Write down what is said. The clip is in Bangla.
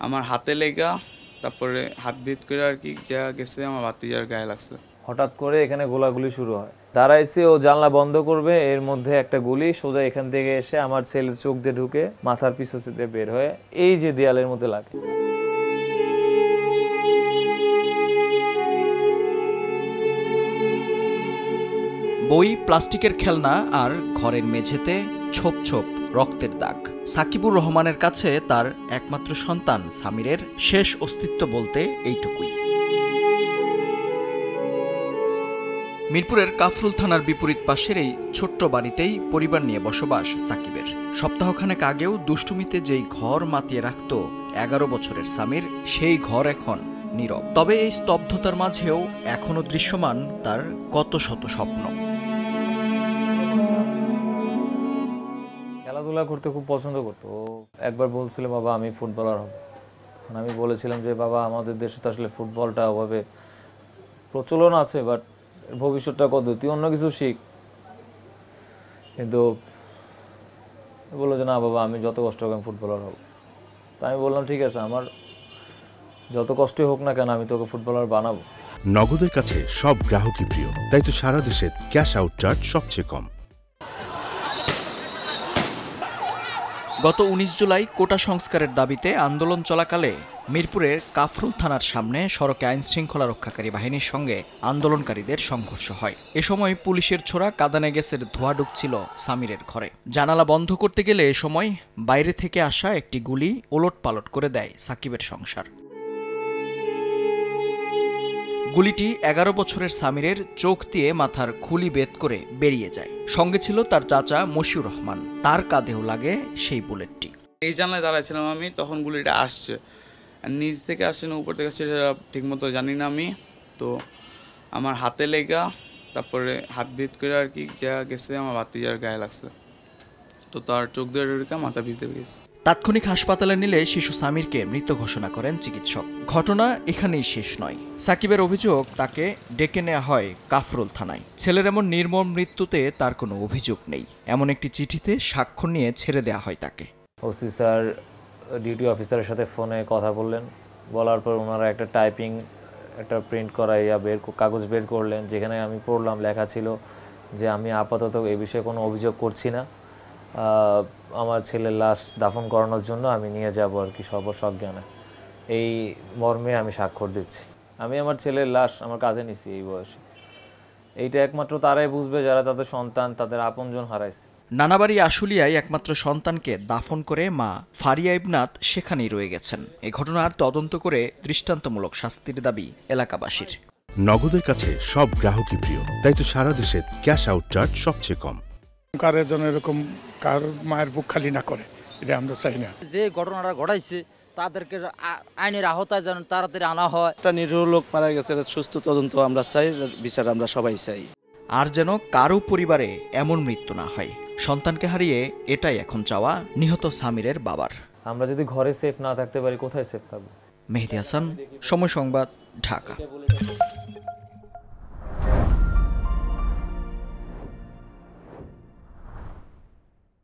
আমার হাতে লেগা তারপরে হাত ভেদ করে আর কি যা গেছে আমার ভাতিজার গায়ে লাগছে। হঠাৎ করে এখানে গোলাগুলি শুরু হয়। দাঁড়াইছে, ও জানলা বন্ধ করবে, এর মধ্যে একটা গুলি সোজা এখান থেকে এসে আমার ছেলের চোখ দিয়ে ঢুকে মাথার পিছু দিয়ে বের হয়ে এই যে দেয়ালের মধ্যে লাগে। বই, প্লাস্টিকের খেলনা আর ঘরের মেঝেতে ছোপ ছোপ রক্তের দাগ। সাকিবুর রহমানের কাছে তার একমাত্র সন্তান সামিরের শেষ অস্তিত্ব বলতে এইটুকুই। মিরপুরের কাফরুল থানার বিপরীত পাশের এই ছোট্ট বাড়িতেই পরিবার নিয়ে বসবাস সাকিবের। সপ্তাহখানেক আগেও দুষ্টুমিতে যেই ঘর মাতিয়ে রাখত 11 বছরের সামির, সেই ঘর এখন নীরব। তবে এই স্তব্ধতার মাঝেও এখনো দৃশ্যমান তার কত শত স্বপ্ন। খেলাধুলা করতে খুব পছন্দ করতো। ও একবার বলছিল, বাবা আমি ফুটবলার হব। আমি বলেছিলাম যে বাবা, আমাদের দেশে তো আসলে ফুটবলটা ওভাবে প্রচলন আছে, বাট ভবিষ্যৎটা কত, তুই অন্য কিছু শিখ। কিন্তু বললো যে না বাবা, আমি যত কষ্ট হোক আমি ফুটবলার হব। তা আমি বললাম ঠিক আছে, আমার যত কষ্টই হোক না কেন আমি তোকে ফুটবলার বানাবো। নগদের কাছে সব গ্রাহকই প্রিয়, তাই তো সারা দেশে ক্যাশ আউট চার্জ সবচেয়ে কম। গত 19 জুলাই কোটা সংস্কারের দাবিতে আন্দোলন চলাকালে মিরপুরের কাফরুল থানার সামনে সড়কে আইনশৃঙ্খলা রক্ষাকারী বাহিনীর সঙ্গে আন্দোলনকারীদের সংঘর্ষ হয়। এ সময় পুলিশের ছোড়া কাঁদানে গ্যাসের ধোঁয়া ঢুকছিল সামিরের ঘরে। জানালা বন্ধ করতে গেলে এ সময় বাইরে থেকে আসা একটি গুলি ওলটপালট করে দেয় সাকিবের সংসার। গুলিটি 11 বছরের সামিরের চোখ দিয়ে মাথার খুলি বেদ করে বেরিয়ে যায়। সঙ্গে ছিল তার চাচা মশিউর রহমান, তার কাঁধেও লাগে সেই বুলেটটি। এই জানলায় দাঁড়াইছিলাম আমি, তখন গুলিটা আসছে, নিচ থেকে আসছে না উপর থেকে আসছে সেটা ঠিকমতো জানি না আমি। তো আমার হাতে লেগা তারপরে হাত ভেদ করে আর কি যা গেছে আমার ভাতিজার গায়ে লাগছে। তো তার চোখ দিয়ে ঢুকে মাথা ভিজতে গেছে। তাৎক্ষণিক হাসপাতালে নিলে শিশু সামিরকে মৃত ঘোষণা করেন চিকিৎসক। ঘটনা এখানেই শেষ নয়। সাকিবের অভিযোগ, তাকে ডেকে নেওয়া হয় কাফরুল থানায়। ছেলের এমন নির্মম মৃত্যুতে তার কোনো অভিযোগ নেই, এমন একটি চিঠিতে স্বাক্ষর নিয়ে ছেড়ে দেওয়া হয় তাকে। ওসি স্যার ডিউটি অফিসারের সাথে ফোনে কথা বললেন, বলার পর ওনারা একটা টাইপিং একটা প্রিন্ট করাইয়া কাগজ বের করলেন, যেখানে আমি পড়লাম, লেখা ছিল যে আমি আপাতত এ বিষয়ে কোনো অভিযোগ করছি না, আমার ছেলের লাশ দাফন করানোর জন্য আমি নিয়ে যাব আর কি সজ্ঞানে। এই মর্মে আমি স্বাক্ষর দিচ্ছি। আমি আমার ছেলের লাশ আমার কাঁধে নিছি এই বয়সে। এইটা একমাত্র তারাই বুঝবে যারা তাদের সন্তান, তাদের আপনজন হারাইছে। নানাবাড়ি আশুলিয়ায় একমাত্র সন্তানকে দাফন করে মা ফারিয়া ইবনাত সেখানেই রয়ে গেছেন। এ ঘটনার তদন্ত করে দৃষ্টান্তমূলক শাস্তির দাবি এলাকাবাসীর। নগদের কাছে সব গ্রাহকই প্রিয়, তাই তো সারা দেশে ক্যাশ আউট চার্জ সবচেয়ে কম। কারোর জন্য এরকম কার মায়ের বুক খালি না করে, এটা আমরা চাই না। যে ঘটনাটা ঘটাইছে তাদেরকে আইনের আওতায় যেন তাড়াতাড়ি আনা হয়। একটা নিরীহ লোক মারা গেছে, সুস্থ তদন্ত আমরা চাই, বিচার আমরা সবাই চাই। আর যেন কারো পরিবারে এমন মৃত্যু না হয়। সন্তানকে হারিয়ে এটাই এখন চাওয়া নিহত সামিরের বাবার। আমরা যদি ঘরে সেফ না থাকতে পারি, কোথায় সেফ থাকবো? মেহেদী হাসান, সময় সংবাদ, ঢাকা।